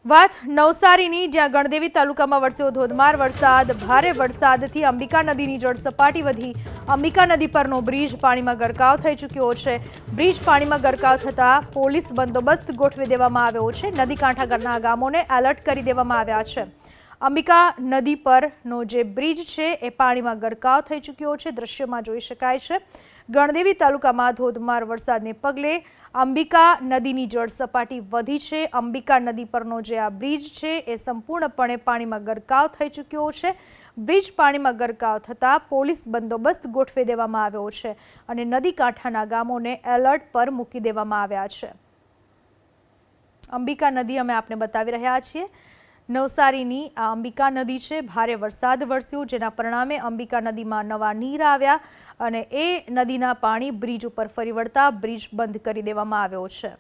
વાત નવસારીની, જ્યાં ગણદેવી તાલુકામાં વરસ્યો ધોધમાર વરસાદ. ભારે વરસાદથી અંબિકા નદીની જળ સપાટી વધી અંબિકા નદી પરનો બ્રિજ પાણીમાં ગરકાવ થઈ ચૂક્યો છે. બ્રિજ પાણીમાં ગરકાવ થતા પોલીસ બંદોબસ્ત ગોઠવી દેવામાં આવ્યો છે. નદી કાંઠાના ગામોને એલર્ટ કરી દેવામાં આવ્યા છે. અંબિકા નદી પરનો જે બ્રિજ છે એ પાણીમાં ગરકાવ થઈ ચૂક્યો છે. દ્રશ્યમાં જોઈ શકાય છે. ગણદેવી તાલુકામાં ધોધમાર વરસાદને પગલે અંબિકા નદીની જળ સપાટી વધી છે. અંબિકા નદી પરનો જે આ બ્રિજ છે એ સંપૂર્ણપણે પાણીમાં ગરકાવ થઈ ચૂક્યો છે. બ્રિજ પાણીમાં ગરકાવ થતાં પોલીસ બંદોબસ્ત ગોઠવી દેવામાં આવ્યો છે અને નદી કાંઠાના ગામોને એલર્ટ પર મૂકી દેવામાં આવ્યા છે. અંબિકા નદી અમે આપને બતાવી રહ્યા છીએ. નવસારીની આ અંબિકા નદી છે. ભારે વરસાદ વરસ્યો, જેના પરિણામે અંબિકા નદીમાં નવા નીર આવ્યા અને એ નદીના પાણી બ્રિજ ઉપર ફરી વળતા બ્રિજ બંધ કરી દેવામાં આવ્યો છે.